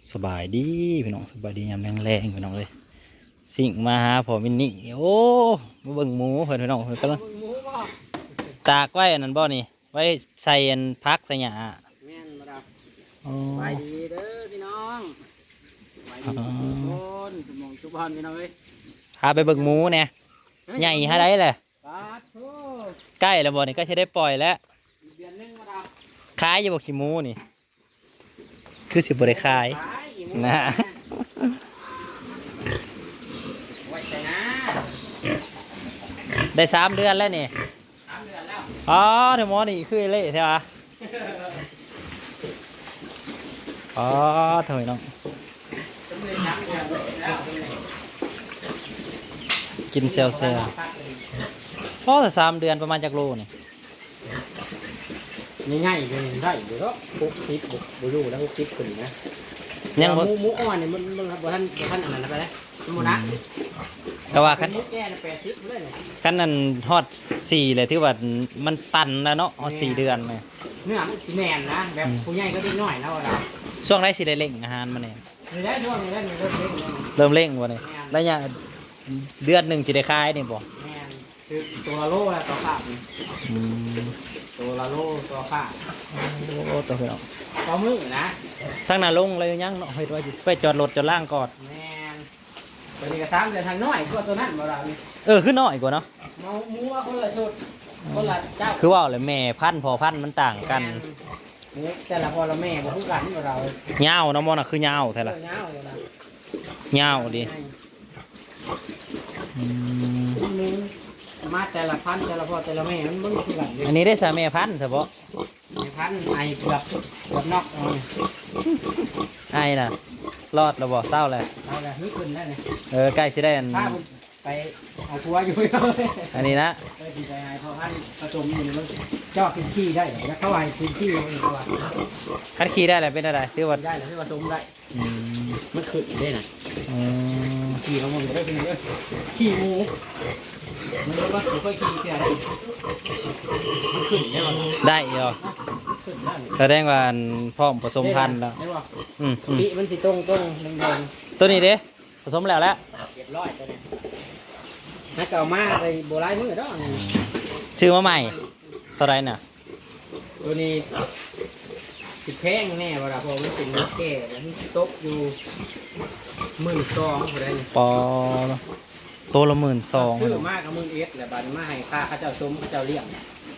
สบายดีพี่น้องสบายดียามแรงๆพี่น้องเลยสิ่งมาหาผมมินนี่โอ้มาเบิ่งหมูเพิ่นพี่น้องเพิ่นกำลังตากไว้อันนั้นบ่นี่ไว้ใส่อันพักใส่หญ้าแม่นมาดับอ๋อสบายดีเด้อพี่น้องสบายดีทุกคนสมองทุกบ้านพี่น้องเอ้ยพาไปเบิ่งหมูแหน่ใหญ่หาได้แหละปาดโธ่ใกล้แล้วบ่นี่ก็สิได้ปล่อยแล้วอีกเดือนหนึงมาดับขายอยู่บ่ขี้หมูนี่คือสิบ่ได้ขายอีกมื้อ นะ ไว้ใส่นะได้3 เดือนแล้วนี่3 เดือนแล้วอ๋อเดี๋ยวหมอนี่คือเละใช่ปะอ๋อเถอยน้องสำเร็จ3 เดือนแล้ว กินเซลพอแต่3 เดือนประมาณจากโลนี่ง่ายๆเลยได้เดี๋ยวก็60บ่อยู่แล้ว60ขึ้นนะยังบ่ หมูอ่อนนี่มันบ่ทันอันนั้นไปแล้วหมูนะแต่ว่าคัน หมูแก่น่ะ80เลยเนี่ยคันนั้นฮอด4เลยที่ว่ามันตันแล้วเนาะฮอด4 เดือนเลยเนื้อมันสิแม่นนะแบบผู้ใหญ่ก็ได้น้อยแล้วเราช่วงไหนสิได้เร่งอาหารมันนี่ ไม่ได้ช่วงนี้ได้เริ่มเล่นเลย เริ่มเร่งบ่นี่แล้วเนี่ยเดือนหนึงสิได้ขายนี่บ่ แม่นคือตัวละโลแล้วตัวขาดนี่ อืม ตัวละโลตัวขาด โอ้ตัวพี่น้อง ต่อมือนะ ทางหน้าลงเลยยังเนาะเฮ้ยว่าสิไปจอดรถจอดล่างก่อน แม่นตัวนี้ก็3 เดือนทางน้อยกว่าตัวนั้นบ่ล่ะนี่เออคือน้อยกว่าเนาะเมาหมูว่าคนละชุดคนละเจ้าคือว่าเลยแม่พันธุ์พอพันธุ์มันต่างกัน หมูแต่ละพ่อละแม่บ่คือกันบ่เรา ยาวเนาะมันน่ะคือยาวแท้ล่ะ เงาเลยนะ ยาวดิอืม หมูมาแต่ละพันธุ์แต่ละพ่อแต่ละแม่มันบ่คือกัน อันนี้ได้สามีพันธุ์เฉพาะ พันธุ์ไอเกือบนอกเอา ไอ้น่ะรอดแล้วบ่เศร้าเลย เอาละนี่ขึ้นได้นี่ใกล้สิได้อัน ถ้าผมไปเอาผัวอยู่เลย อันนี้นะ ไปดีใจให้พ่อพันธุ์ผสมอยู่นี่มันเจ้าขึ้นขี้ได้แล้วเข้าไปขึ้นขี้มันก็ว่า คันขี่ได้แหละเป็นอะไรที่ว่า ได้แล้วที่ผสมได้ อืม มันขึ้นได้น่ะ อืม ขี่ของมันก็ได้เป็นเยอะขี้หมูมันรู้ว่าค่อยขี้เท่าไหร่มันขึ้นได้ป่ะ ได้เหรอ ขึ้นได้ แสดงว่าอันพร้อมผสมพันธุ์แล้ว ได้ป่ะ อืม ปีมันสิตรงแดง ตัวนี้เด้ผสมแล้ว ๆเรียบร้อยตัวนี้นักเก่ามาไปโบราณมือดอก ชื่อมาใหม่เท่าไรน่ะ ตัวนี้สิแพงแน่เวลาพอมันเป็นแก่แล้วมันตกอยู่12,000อะไรนี่ ปอตัวละ12,000 ซื้อมากกับ11,000แล้วบาดนี้มาให้ค่าเขาเจ้าชมเขาเจ้าเลี้ยง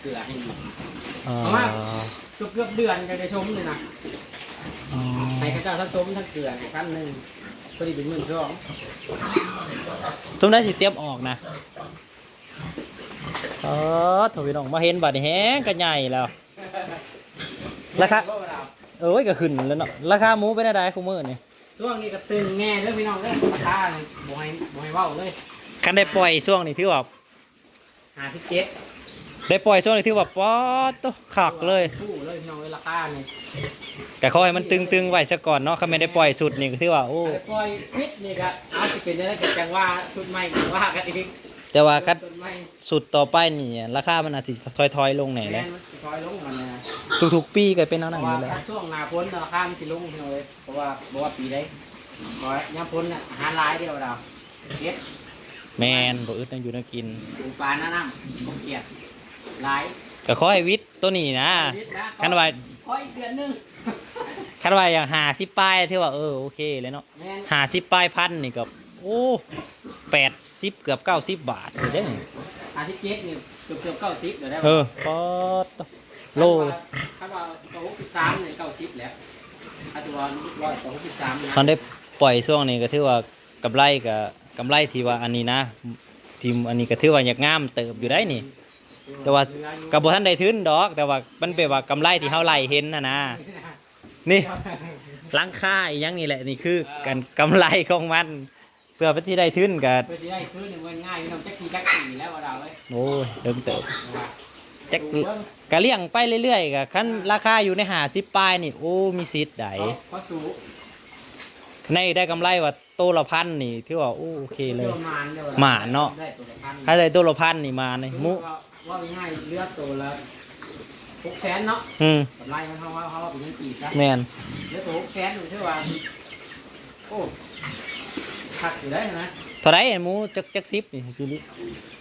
เกลือให้ดี อ๋อ เกือบเดือนจะได้ชมเลยนะ อ๋อ ให้เขาเจ้าทั้งชมทั้งเกลือ1,000ตัวนี้เป็น12,000 ตุ้มได้สิเตรียมออกนะอ๋อโถพี่น้องมาเห็นบัดนี้แฮงก็ใหญ่แล้วราคาเอ้ยก็ขึ้นแล้วเนาะราคาหมูเป็นอะไรคุมื้อนี่ ช่วงนี้ก็ตึงแน่เด้อพี่น้องเด้อราคาเลยบ่ให้เว้าเลย คันได้ปล่อยช่วงนี้ถือว่า 57ได้ปล่อยช่วงนี้ถือว่าป๊อดโตคักเลย คู่เลยพี่น้องเอ้ยราคานี่ แต่ขอให้มันตึงๆไว้ซะก่อนเนาะคันไม่ได้ปล่อยสุดนี่ก็ถือว่าโอ้ แต่ปล่อยฟิตนี่ก็เอาสิเป็นได้จังว่าชุดใหม่จังว่ากันอีก แต่ว่าคัน ชุดใหม่ สุดต่อไปนี่ราคามันอาจสิถอยๆลงแหน่ แม่ แล้ นมันสิถอยลงมันนะ ทุกๆปีก็เป็นเอา เพ นั่น ราะ อ ว่า ยู่แล้ว ถ้าช่วงหน้าฝนราคามันสิลงพี่น้องเอ้ยเพราะว่าปีใดเพราะว่ายามฝนน่ะอาหารหลายเดียวเราเก็บ แม่นบ่อึดนั่นอยู่นั่นกิน ปูปลาหน้าน้ำบ่เกลียดหลาย ก็ขอให้วิทย์ตัวนี้นะคันว่า ขออีกเดือนหนึง คันว่าอย่าง50ป้ายที่ว่าโอเคเลยเนาะ แม่น 50ป้ายพันนี่ก็โอ้80เกือบ90 บาทเลยเด้อ 57นี่เกือบ90แล้วได้ ปอดโล ถ้าว่า63นี่90แล้วถ้าตัว100 63นะ ตอนได้ปล่อยช่วงนี้ก็ถือว่ากำไรกับกำไรที่ว่าอันนี้นะทีมอันนี้ก็ถือว่าอยากงามเติบอยู่ได้นี่ แต่ว่ากับบ่ทันได้ทุนดอก แต่ว่ามันเป็นว่ากำไรที่เฮาไล่เห็นนะ นี่ลังค่าอีหยังนี่แหละนี่คือการกำไรของมัน เพื่อที่ได้ทุนก็ เพื่อสิได้คืนหนึงเงินง่ายพี่น้องจัก4จัก4แล้วว่าเราเอ้ย โอ้ยเริ่มเติบ ว่า จักก็เลี้ยงไปเรื่อยๆก็คันราคาอยู่ใน50ปลายนี่โอ้มีสิทธิ์ได้ เพราะสูง ในได้กำไรว่าโตละพันนี่ถือว่าโอเคเลย ประมาณเดี๋ยว หมาเนาะ ได้ตัวละพัน ถ้าได้โตละพันนี่มาในมุ ว่าง่ายๆเลือกตัวละ600,000เนาะ อืม กำไรมันเขาว่าเป็นเงินกี่ซะ แม่น เลือกตัว600,000ถือว่า อ้ผักอยู่ได้นะ เท่าไรหมูจักซิบนี่พี่ลิ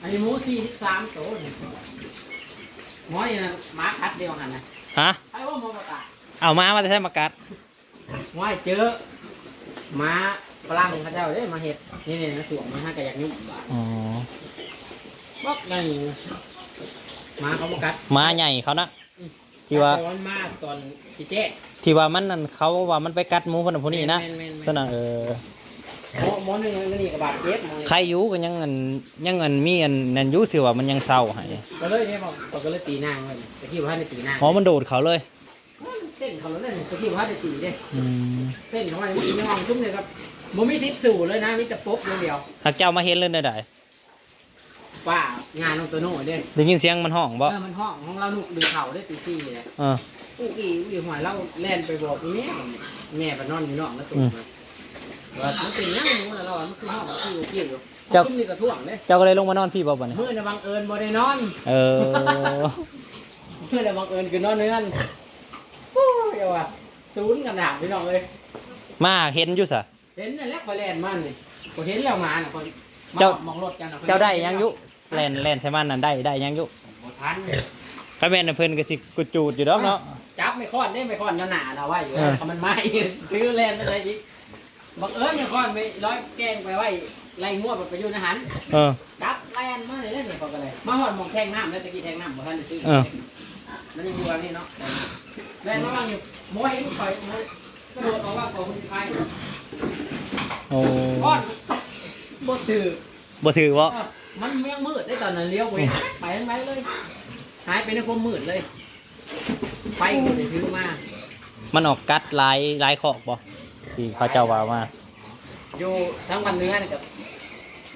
อันนี้หมู43ตัวนี่หมอนี่นะหมาคัดเดียวกันนะ ฮะ ไอ้ว่าหมอประกาศ เอามาจะใช้มากัด หมอเจอหมาฝรั่งเขาเจ้าเด้มาเห็ดนี่นะสวมมันห้ากระยักยุ่งบาด อ๋อ บอกไงหมาเขามากัด มาใหญ่เขานะที่ว่า วันมาตอนที่เจ๊ ที่ว่ามันนั่นเขาว่ามันไปกัดหมูคนนั้นคนนี้นะ แม่น ตัวนั้นหมอหนึ่งนี่กับบาดเจ็บ ใครอยู่ก็ยังเงินมีอันนั่นอยู่ถือว่ามันยังเศร้าให้ ก็เลยเนี่ยบอกก็เลยตีนางเลยตะกี้ว่าได้ตีนาง อ๋อมันโดดเขาเลย เต้นเขาเลยตะกี้ว่าได้ตีเด้ อืม เต้นเขาไปมันยังมองชุ่มเลยครับมันมีสิทธิ์สู่เลยนะมีแต่ปุ๊บเดียว หากเจ้ามาเห็นเลยได้ ว่างานของตัวโน่เด้ ได้ยินเสียงมันห้องบ่ มันห้องของเราลูกดึงเข่าได้ตีซี่เลย เออ อุ้ยหัวเราแล่นไปบอกแม่ไปนอนอยู่นอกแล้วตื่นมาว่ามันเป็นยังไงเรามันคือห้องคือเกี่ยวอยู่ชุ่มนี่กระท่วงเลย เจ้าก็เลยลงมานอนพี่บ่บ่เนี่ย เมื่อนะบังเอิญบ่ได้นอน เออ เมื่อนะบังเอิญคือนอนในนั้นโอ้ยเอาว่ะศูนย์กันหนาพี่น้องเลย มาเห็นอยู่ซะ เห็นนั่นแหละคอยแล่นมันนี่คอยเห็นแล้วมาน่ะคอย เจ้า มองรถกันน่ะ เจ้าได้ยังอยู่แล่นใช่มันนั่นได้ยังอยู่ บ่ทัน ก็แม่นเพิ่นก็สิกุจูดอยู่ดอกเนาะ จับไม่ค้อนได้ไม่ค้อนหนาๆเราไว้อยู่ เออ เขามันไม่ซื้อแล่นไม่ได้อีกบังเอิญไม่ค้อนไปร้อยแกงไปไว้ไล่งวดไปอยู่ในหัน เออ จับแล่นมาเลยเนี่ยเขาก็เลยมาหอดมองแทงน้ำแล้วตะกี้แทงน้ำบ่ทันได้ซื้อ เออ มันยังอยู่แบบนี้เนาะแล่นมาบ้างอยู่โม้เห็นคอยโม้กระโดดออกว่าของคุณไฟ โอ้ ก้อนบ่ถือ บ่ถือบ่ มันยังมืดได้ตอนนั้นเลี้ยวไปไปทั้งไปเลยหายไปในความมืดเลยไฟก็เลยถือมา มันออกกัดลายขอกบ่ที่เขาเจ้าว่ามา อยู่ทั้งวันเนื้อนี่กับ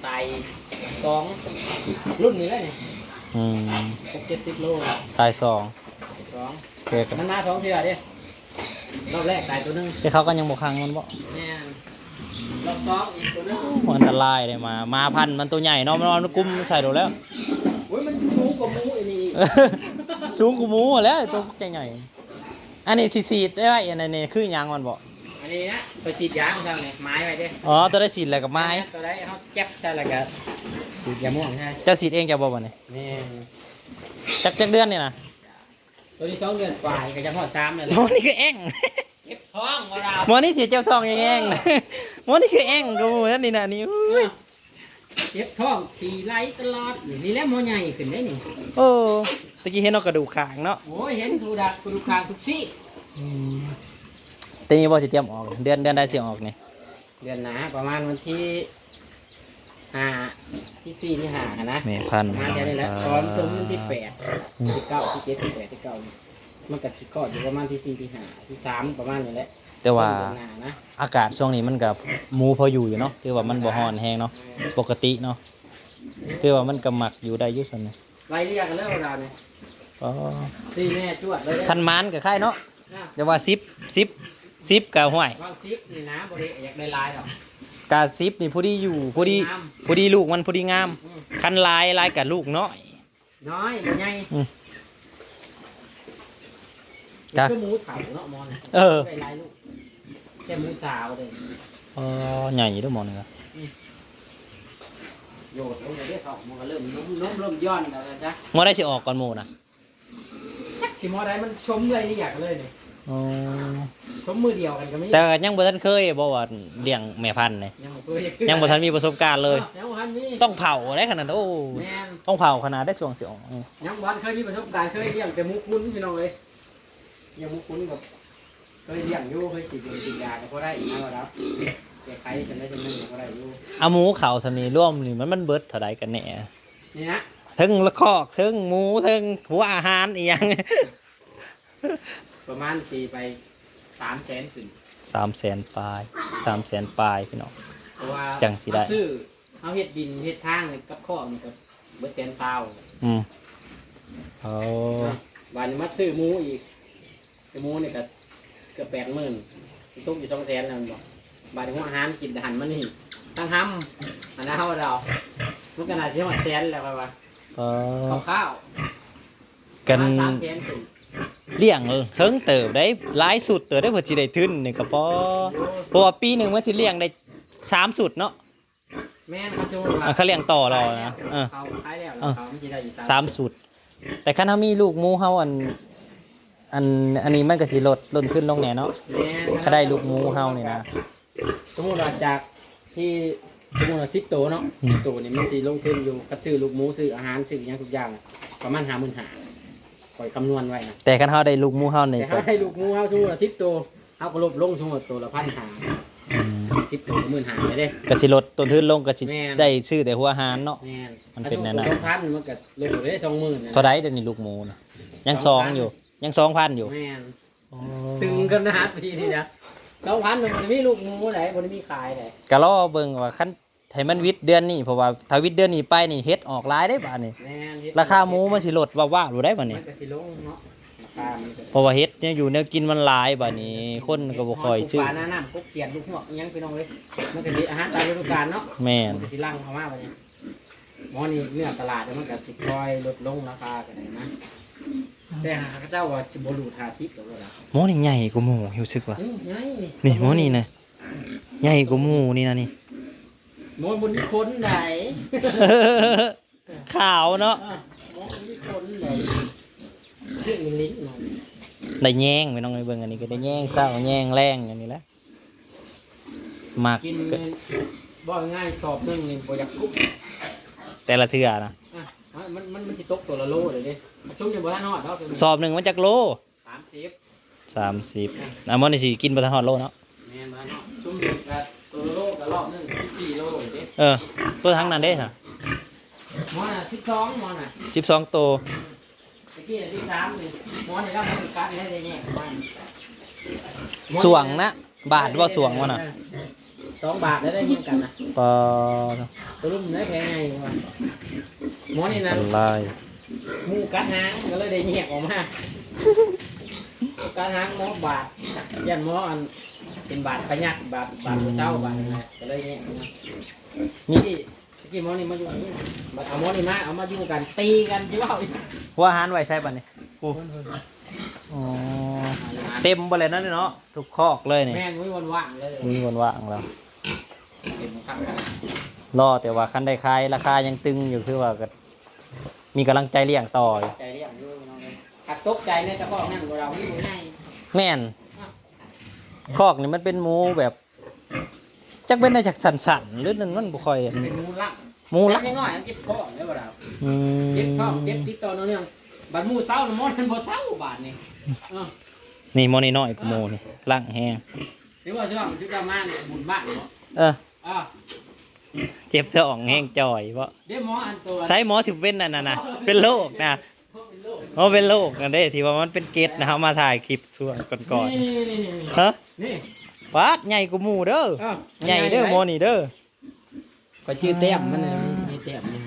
ไต2รุ่นนี้แล้วนี่ อืม 60-70 โล ตาย2 2 เกิดกัน มันมา2เทื่อเด้รอบแรกตายตัวนึง แต่เขาก็ยังบ่คังมันบ่ แม่นรอบ2อีกตัวนึง อันตรายเลยมาพันธุ์มันตัวใหญ่เนาะมันกุมใส่ดูแล้ว โอ้ยมันชูกว่าหมูอันนี้ สูงกว่าหมูแล้วตัวใหญ่ๆอันนี้ที่สีดได้ไว้อันนี้คือหยังมันบ่ อันนี้นะไปฉีดยาของเราเนี่ยไม้ไว้เด้ อ๋อตัวได้สีดแล้วกับไม้ ตัวได้เขาแก็บใช่แล้วก็ฉีดยาม่วงใช่ เจ้าสีดเองจะบ่บ่นี่ แม่น จักเดือนนี่นะ ตัวที่2 เดือนปลายก็จะพอด3เลย หมอนี่คือแอ่ง เก็บท้องมาดาว หมอนี่สิเจ้าทองแอ่งนะหมอนี่คือแอ่งกูนั่นนี่น่ะนี่อุ้ย เก็บท้องขี่ไล่ตลอดนี่แหละหมอใหญ่ขึ้นได้นี่ โอ้ตะกี้เห็นเอากระดูกขางเนาะ โอ้ยเห็นทูดักทูคางทุกซี่ ตีนี้บ่สิเตรียมออกเดือนได้สิออกนี่ เดือนหนาประมาณวันที่5ที่4ที่5นะ แม่พันธุ์ มาแค่นี้แหละตอนสมวันที่8ที่9ที่7ที่8ที่9มันก็สิกอดอยู่ประมาณที่4ที่5ที่3ประมาณนี้แหละ แต่ว่า เดือนหน้านะ อากาศช่วงนี้มันกับหมูพออยู่เนาะคือว่ามันบ่ฮ้อนแฮงเนาะปกติเนาะคือว่ามันก็หมักอยู่ได้อยู่ซั่นนี่ ไล่เรียกกันแล้วเราเนี่ย อ๋อ ซีแม่จวดเลย คันมานก็คล้ายเนาะ นะ แต่ว่า10ก็ห้วย วางซิปนี่นะบริอยากได้ลายหรอก กา10นี่ผู้ดีอยู่ผู้ดี งาม ผู้ดีลูกมันผู้ดีงาม คันลายกับลูกน้อย น้อยบ่ใหญ่ อืม ก็หมูเถาเนาะมอน เออ ได้ลายลูกแค่หมูสาวเลย อ๋อใหญ่อยู่เด้วยหมอนี่ โยดลงไปเรื่อยเขามันก็เริ่มล้มเริ่มย้อนแล้วนะจ๊ะ หมอได้สิออกก่อนหมู่นะ จักสิมอได้มันชมเลยนี่อยากเลยนี่ อ๋อ ชมมือเดียวกันก็ไม่ แต่ก็ยังบ่ทันเคยบ่ว่าเลี้ยงแม่พันธุ์นี่ ยังบ่เคย ยังบ่ทันมีประสบการณ์เลย ยังบ่ทันมี ต้องเผาได้ขนาดนั้นโอ้ แม่น ต้องเผาขนาดได้ช่วงสิออก ยังบ่ทันเคยมีประสบการณ์เคยเลี้ยงแต่หมูคุ้นพี่น้องเลยยังหมูคุ้นกับเคยเลี้ยงอยู่เคยฉีดยาก็พอได้อีกนะว่าแล้วแก้ไขจนได้จนนึงก็พอได้อยู่ เอาหมูเขาสำนี้ร่วมนี่มันเบิดเท่าใดกันแน่ นี่นะ ถึงละคอกถึงหมูถึงหัวอาหารอีหยัง ประมาณตีไป300,000ขึ้น 300,000ปลาย300,000ปลายพี่น้อง เพราะว่า จังสิได้ เอาซื้อเอาเฮ็ดดินเฮ็ดทางนี่กับข้อนี่ก็เบิด120,000 อืมโอ้ วันนี้มาซื้อหมูอีกซื้อหมูนี่ก็เกือบ80,000ตกอยู่200,000แล้วมันบอกบาดหัวอาหารกินอาหารมันนี่ตั้งห้ำอันนั้นเฮาเรามันก็น่าสิฮอด100,000แล้วว่า เออ ข้าว กัน 300,000ขึ้น เลี้ยงเฮิงเติบได้หลายสุดเติบได้เพิ่นสิได้ทุนนี่ก็พอเพราะว่าปีหนึงมันสิเลี้ยงได้3สุดเนาะ แม่นเขาจะว่า เขาเลี้ยงต่อรอนะเขาขายแล้วเขามันสิได้อยู่ 3สุดแต่คันเฮามีลูกหมูเฮาอันนี้มันก็สิลดขึ้นลงแหน่เนาะ แม่น ถ้าได้ลูกหมูเฮานี่นะ สมมุติว่าจากที่สมมุติว่า10ตัวเนาะ10ตัวนี่มันสิลงทุนอยู่กับซื้อลูกหมูซื้ออาหารซื้อหยังทุกอย่างประมาณ55,000ข่อยคำนวณไว้นะ แต่คันเฮาได้ลูกหมูเฮานี่ แต่ ก็ ถ้าให้ลูกหมูเฮาสมมุติว่า10ตัวเฮาก็ลบลงสมมุติตัวละ1,500 10ตัวก็15,000เลยเด้ ก็สิลดต้นทุนลงก็สิ แม่น ได้ชื่อแต่หัวอาหารเนาะ แม่น มันเป็นแนวนั้น 2,000มันก็ลงได้20,000นะ เท่าไรเดี๋ยวนี้ลูกหมูนะยัง2อยู่ยัง2,000อยู่ แม่นตึงกันนะปีนี้นะ2,000มันบ่ได้มีลูกหมูไหนบ่ได้มีขายไหน ก็รอเบิ่งว่าคันให้มันวิทย์เดือนนี้เพราะว่าถ้าวิทย์เดือนนี้ไปนี่เฮ็ดออกหลายได้บาดนี้ แม่นเฮ็ด ราคาหมูมันสิลดว่าๆรู้ได้บาดนี้ มันก็สิลงเนาะราคามันก็ เพราะว่าเฮ็ดเนี่ยอยู่แนวกินมันหลายบาดนี้คนก็บ่ค่อยซื้อ ปลาหน้าน้ำกบเขียดลูกหัวอิหยังพี่น้องเอ้ยมันก็สิอาหารตามฤดูกาลเนาะ แม่น มันก็สิลังเข้ามาบัดนี้หมอนี่เนื้อตลาดมันก็สิค่อยลดลงราคาก็ได้นะแต่หากเจ้าว่าสิบ่รูด50ตัวก็ได้ หมูนี่ใหญ่กว่าหมูรู้สึกว่า ใหญ่ นี่หมูนี่นะใหญ่กว่าหมูนี่นะนี่ หมอบ่มีคนใด ขาวเนาะ หมอบ่มีคนใดเรื่องมีลิ้นหน่อย ได้แยงไม่ต้องไปเบิ่งอันนี้ก็ได้แยงเช้าแยงแรงอันนี้แหละมัก กินบ่ง่ายสอบหนึงนี่บ่อยากกุ๊บ แต่ละเทื่อนะ อ่ะมันสิตกตัวละโลเลยเด้มันชุ่มอยู่บ่ทันฮอดเนาะ สอบหนึงมันจักโล 30 30อ่ะมันนี่สิกินบ่ทันฮอดโลเนาะ แม่นบ่เนาะชุ่มอยู่กับตัวละโลกับรอบหนึง14โลเลยเด้ เออตัวทั้งนั้นเด้ค่ะ หมอน่ะ12หมอน่ะ 12ตัว ตะกี้น่ะ13นี่หมอนี่เรามันกัดได้แน่ประมาณ สวงนะบาทว่าสวงวะน่ะ 2 บาทได้ยิงกันนะ ปอ ตัวลุ่มได้แพงไงวะหมอนี่นะ ลาย หมูกัดหางก็เลยได้แยกออกมากัดหางหมอบาทยันหมออันเป็นบาทพยักบาทผู้เช่าบาทนะก็เลยแยกออกมาที่หมอนี่มาอยู่นี่บัดเอาหมอนี่มาเอามาอยู่กันตีกันใช่เปล่า หัวอาหารไว้ใช่ป่ะนี่กูอ๋อเต็มบ่เลยนั่นเนาะทุกคอกเลยนี่ แม่งไม่วันว่างเลย มีคนว่างแล้ว เต็มครับ รอแต่ว่าคันได้ขายราคายังตึงอยู่คือว่าก็มีกำลังใจเลี้ยงต่ออยู่ ใจเรียกด้วยน้องเลยขัดตกใจเนี่ยแต่ก็นั่งกับเราไม่รู้ไง แม่นคอกนี่มันเป็นหมูแบบจักเป็นได้จากสันๆหรือนั่นมันบ่ค่อยอัน เป็นมูลัก หมูละ เล็กน้อยมันเจ็บท้องเลยว่าเรา อืม เจ็บท้องเจ็บติดต่อเนื่องบัดมูเศร้าหรือมอนบ่เศร้าบาดนี่เออ นี่หมอนี่น้อยกว่าหมูนี่ล่างแห้ง หรือว่าช่วงที่เรามาเนี่ยบุญบ้านเนาะ เออ อ่า เจ็บท้องแห้งจ่อยเพราะ เดี๋ยวหมออันตัว ใช้หมอถึงเป็นนั่นน่ะนะเป็นโรคนะ เป็นโรค เพราะเป็นโรคกันเด้ที่ว่ามันเป็นเกล็ดนะครับมาถ่ายคลิปช่วงก่อน นี่ ๆฮะ นี่ ปาดใหญ่กว่าหมูเด้อ อ้าว ใหญ่เด้อหมอนี่เด้อ ก็ชื่อเต็มมันมีเต็มนี่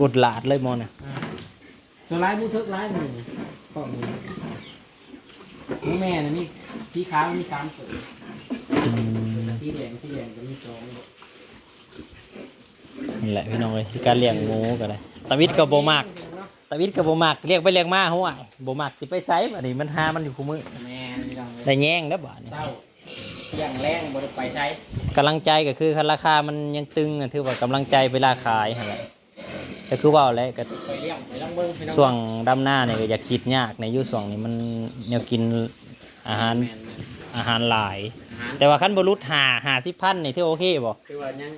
บดหลาดเลยหมอน่ะ ส่วนร้ายมูทึกร้ายมือก็มีมูแม่น่ะมีสีขาวมี3ตัว อืม สีแดงก็มี2 นั่นแหละพี่น้องเลยที่การเลี้ยงหมูกันเลยตาวิทย์กับโบมากตาวิทย์กับโบมากเรียกไปเรียกมาหัวโบมากสิไปไซส์บัดนี้มันหามันอยู่คู่มือ แม่นี่เรา ได้แย่งแล้วบ่นี่ เศร้าเที่ยงแรงบ่ได้ไปใช้ กำลังใจก็คือคันราคามันยังตึงอะถือว่ากำลังใจเวลาขายหั่นแหละก็คือว่าแหล้วก็ ไปเลี้ยงไปลังเบิ่งไป ช่วงดำหน้าเนี่ยก็อย่าคิดยากในยุคช่วงนี้มันแนวกินอาหาร แม่น อาหารหลาย อาหาร แต่ว่าขั้นบรุษ50,000นี่ที่โอเคบ่ คือว่ายัง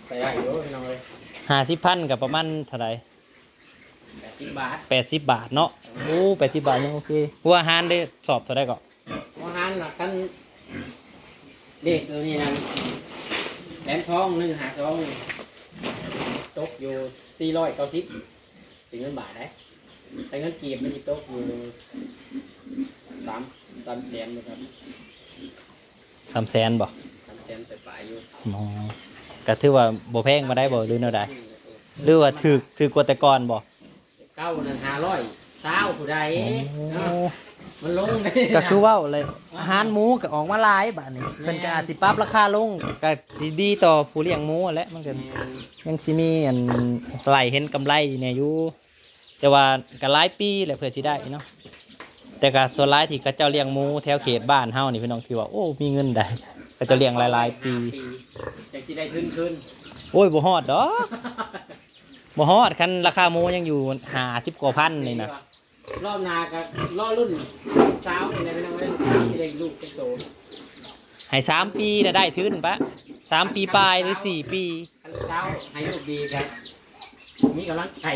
ไปได้อยู่พี่น้องเลย 50,000กับประมาณเท่าไหร่ 80 บาท 80 บาทเนาะโอ้80 บาทยังโอเคหัวอาหารได้สอบเท่าไหร่ก็ อาหารน่ะกันเด็กตัวนี้นั่นแหลมทอง1 5 2ตกอยู่490ถึงเงินบาทได้แต่เงินกีบมันสิตกอยู่3แสนนะครับ 300,000บ่ 3แสนไปปลายอยู่ อ๋อก็ถือว่าบ่แพงมาได้บ่หรือแนวใดหรือว่าถือกว่าแต่ก่อนบ่ เก้านั่น500เช้าผู้ใดเนาะมันลงได้ ก็คือเว้าเลยอาหารหมูก็ออกมาหลายบาดนี้เพิ่นก็อาจสิปรับราคาลงก็สิดีต่อผู้เลี้ยงหมูนั่นแหละมันก็ยังสิมีอันไหลเห็นกำไรเนี่ยอยู่แต่ว่าก็หลายปีแหละเพื่อสิได้เนาะ แต่ก็ส่วนหลายที่เขาเจ้าเลี้ยงหมูแถวเขตบ้านเฮานี่พี่น้องที่ว่าโอ้มีเงินได้เขาเจ้าเลี้ยงหลายๆปี จากสิได้ทุนคืน โอ้ยบ่ฮอดดอกบ่ฮอดคันราคาหมูยังอยู่50กว่าพันนี่นะ รอบนาก็รอรุ่นสาวนี่แหละพี่น้องเอ้ยสิได้ลูกเป็นโต ให้3ปีน่ะได้ทุนปะ3ปีปลายหรือ4ปี คันสาวให้ลูกดีกันมีกำลังใจ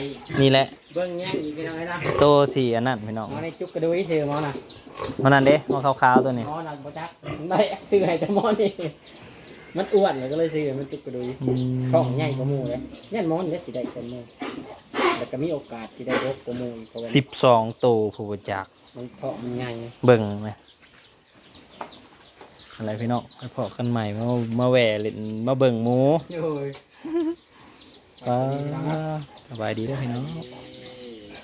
นี่แหละ เบิ่งแย่งอีกพี่น้องเอ้ยนะ โตสี่อันนั้นพี่น้อง หมอในจุกกระดุยชื่อหมอน่ะ เพราะนั้นเด้หมอขาวๆตัวนี้ หมอน่ะบ่จักได้ซื้อให้แต่หมอนี่มันอ้วนแล้วก็เลยซื้อให้มันจุกกระดุย ท้องใหญ่กว่าหมูเลยเนี่ยหมอนเนี่ยสิได้เป็นหมูแต่ก็มีโอกาสสิได้รกกว่าหมูอีกเพราะว่า 12โตผู้บ่จัก มันท้องมันใหญ่ เบิ่งไหมอะไรพี่น้องไปพอกันใหม่มาแหว่เล่นมาเบิ่งหมู โอ้ย สบายดีเด้อพี่น้อง